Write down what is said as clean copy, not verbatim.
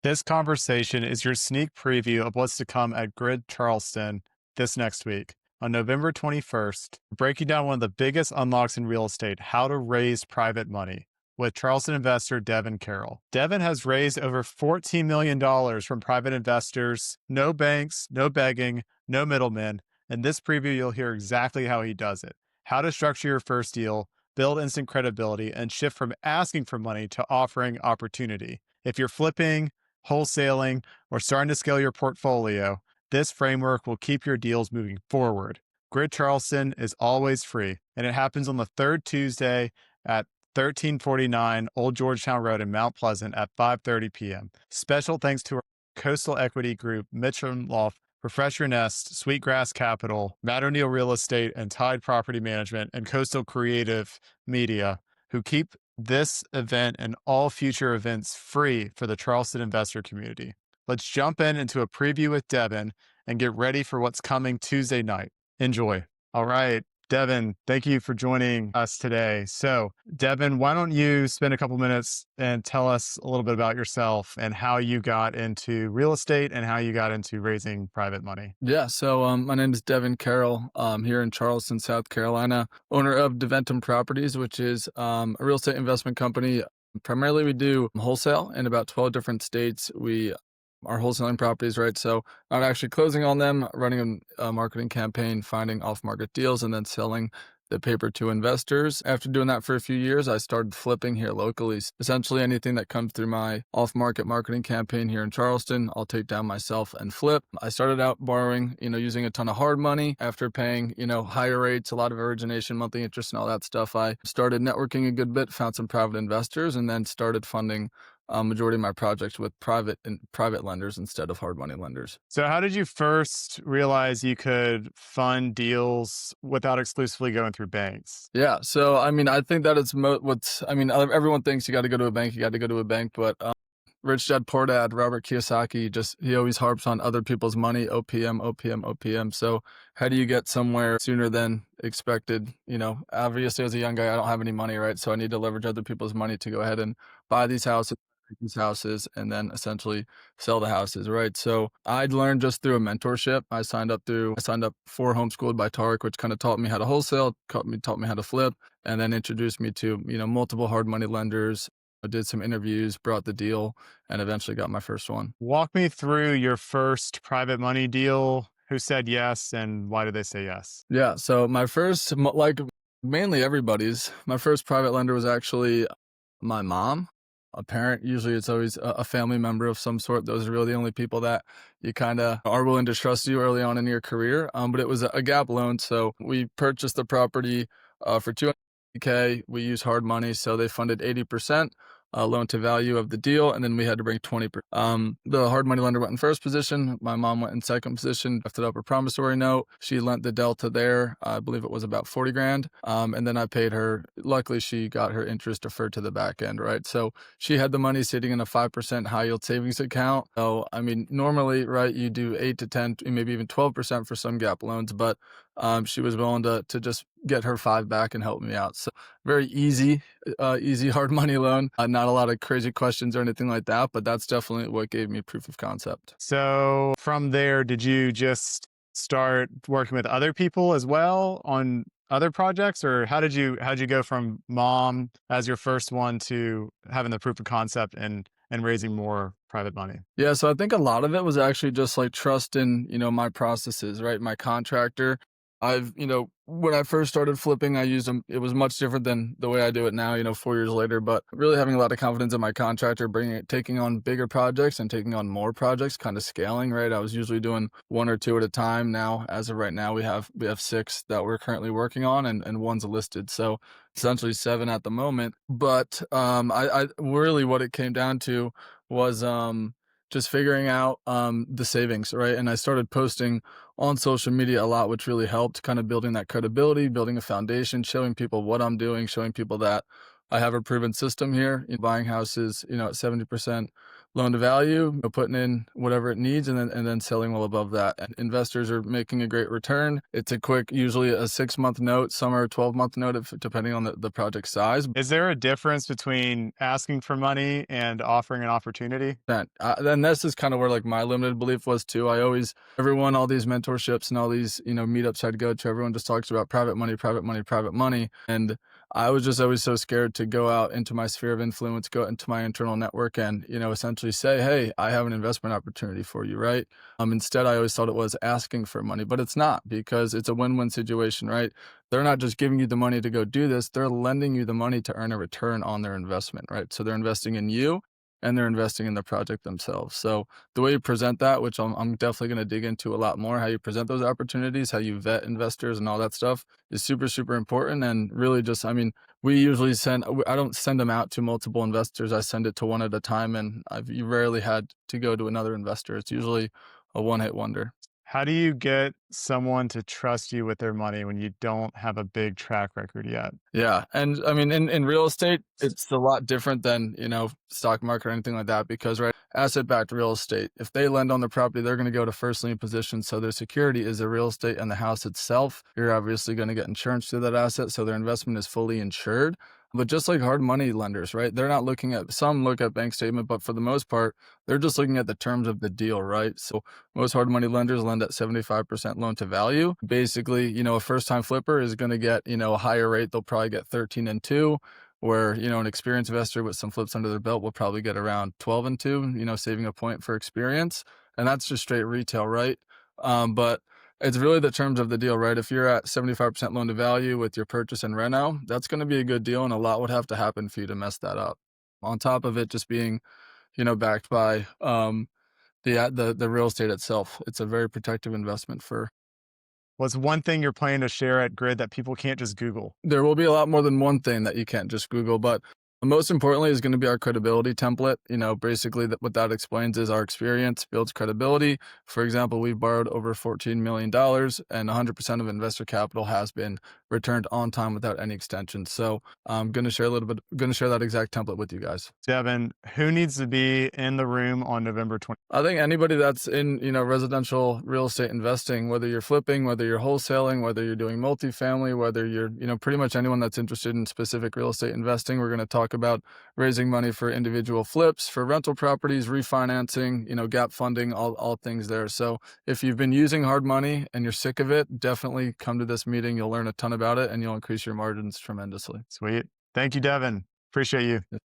This conversation is your sneak preview of what's to come at GRID Charleston this next week. On November 21st, we're breaking down one of the biggest unlocks in real estate, how to raise private money, with Charleston investor Devan Carroll. Devan has raised over $14 million from private investors, no banks, no begging, no middlemen. In this preview, you'll hear exactly how he does it, how to structure your first deal, build instant credibility, and shift from asking for money to offering opportunity. If you're flipping, wholesaling, or starting to scale your portfolio, this framework will keep your deals moving forward. GRID Charleston is always free, and it happens on the third Tuesday at 1349 Old Georgetown Rd in Mount Pleasant at 5:30 p.m. Special thanks to our Coastal Equity Group, Mitchum Loft, Refresh Your Nest, Sweetgrass Capital, Matt O'Neill Real Estate, and Tide Property Management, and Coastal Creative Media, who keep this event and all future events free for the Charleston investor community. Let's jump into a preview with Devan and get ready for what's coming Tuesday night. Enjoy. All right, Devan, thank you for joining us today. So, Devan, why don't you spend a couple minutes and tell us a little bit about yourself and how you got into real estate and how you got into raising private money? Yeah, so my name is Devan Carroll. I'm here in Charleston, South Carolina, owner of Deventum Properties, which is a real estate investment company. Primarily, we do wholesale in about 12 different states. We are wholesaling properties, right? So not actually closing on them, running a marketing campaign, finding off-market deals, and then selling the paper to investors. After doing that for a few years, I started flipping here locally. Essentially anything that comes through my off-market marketing campaign here in Charleston, I'll take down myself and flip. I started out borrowing, using a ton of hard money. After paying, higher rates, a lot of origination, monthly interest, and all that stuff, I started networking a good bit, found some private investors, and then started funding majority of my projects with private lenders instead of hard money lenders. So how did you first realize you could fund deals without exclusively going through banks? Yeah, so I think that it's everyone thinks you got to go to a bank, but Rich Dad Poor Dad, Robert Kiyosaki, he always harps on other people's money, OPM, OPM, OPM. So how do you get somewhere sooner than expected? Obviously as a young guy, I don't have any money, right? So I need to leverage other people's money to go ahead and buy these houses, and then essentially sell the houses, right? So I'd learned just through a mentorship. I signed up for Homeschooled by Tarek, which kind of taught me how to wholesale, taught me how to flip, and then introduced me to, multiple hard money lenders. I did some interviews, brought the deal, and eventually got my first one. Walk me through your first private money deal. Who said yes and why did they say yes? Yeah, so my first, like mainly everybody's, my first private lender was actually my mom. A parent, usually it's always a family member of some sort. Those are really the only people that you kind of are willing to trust you early on in your career. But it was a gap loan. So we purchased the property for $200K. We used hard money. So they funded 80%. Loan to value of the deal, and then we had to bring 20%. The hard money lender went in first position. My mom went in second position, drafted up a promissory note. She lent the delta there. I believe it was about 40 grand. And then I paid her. Luckily, she got her interest deferred to the back end, right? So she had the money sitting in a 5% high yield savings account. So, normally, right, you do 8 to 10, maybe even 12% for some gap loans, but she was willing to just get her 5 back and help me out. So very easy hard money loan. Not a lot of crazy questions or anything like that, but that's definitely what gave me proof of concept. So from there, did you just start working with other people as well on other projects, or how'd you go from mom as your first one to having the proof of concept and raising more private money? Yeah, so I think a lot of it was actually just like trust in, my processes, right? My contractor. When I first started flipping, I used them. It was much different than the way I do it now, 4 years later, but really having a lot of confidence in my contractor, taking on bigger projects and taking on more projects, kind of scaling, right? I was usually doing 1 or 2 at a time. Now, as of right now, we have 6 that we're currently working on, and 1's listed. So essentially 7 at the moment. But I really what it came down to was just figuring out the savings, right? And I started posting on social media a lot, which really helped kind of building that credibility, building a foundation, showing people what I'm doing, showing people that I have a proven system here, buying houses, at 70% loan to value, putting in whatever it needs, and then selling well above that. And investors are making a great return. It's a quick, usually a 6-month note, some are a 12-month note, depending on the project size. Is there a difference between asking for money and offering an opportunity? Then this is kind of where like my limited belief was too. Everyone, all these mentorships and all these, meetups I'd go to, everyone just talks about private money, private money, private money. And I was just always so scared to go out into my sphere of influence, go out into my internal network and, essentially say, hey, I have an investment opportunity for you, right? Instead, I always thought it was asking for money, but it's not, because it's a win-win situation, right? They're not just giving you the money to go do this, they're lending you the money to earn a return on their investment, right? So they're investing in you and they're investing in the project themselves. So the way you present that, which I'm definitely going to dig into a lot more, how you present those opportunities, how you vet investors and all that stuff is super, super important. And really just, we usually I don't send them out to multiple investors. I send it to one at a time. And you rarely had to go to another investor. It's usually a one-hit wonder. How do you get someone to trust you with their money when you don't have a big track record yet? Yeah. And in real estate, it's a lot different than, stock market or anything like that, because, right, asset backed real estate, if they lend on the property, they're going to go to first lien position. So their security is the real estate and the house itself. You're obviously going to get insurance to that asset. So their investment is fully insured. But just like hard money lenders, right? They're not looking at, some look at bank statement, but for the most part, they're just looking at the terms of the deal, right? So most hard money lenders lend at 75% loan to value. Basically, a first time flipper is going to get, a higher rate. They'll probably get 13 and 2, where, an experienced investor with some flips under their belt will probably get around 12 and 2, saving a point for experience. And that's just straight retail, right? But it's really the terms of the deal, right? If you're at 75% loan to value with your purchase and reno, that's going to be a good deal, and a lot would have to happen for you to mess that up. On top of it just being, backed by the real estate itself. It's a very protective investment for. What's one thing you're planning to share at Grid that people can't just Google? There will be a lot more than one thing that you can't just Google, but most importantly is going to be our credibility template. Basically what that explains is our experience builds credibility. For example, we've borrowed over $14 million and 100% of investor capital has been returned on time without any extensions. So I'm going to share that exact template with you guys. Devin, who needs to be in the room on November 20th? I think anybody that's in, residential real estate investing, whether you're flipping, whether you're wholesaling, whether you're doing multifamily, whether you're, pretty much anyone that's interested in specific real estate investing. We're going to talk about raising money for individual flips, for rental properties, refinancing, gap funding, all things there. So if you've been using hard money and you're sick of it, definitely come to this meeting. You'll learn a ton about it and you'll increase your margins tremendously. Sweet. Thank you, Devin. Appreciate you.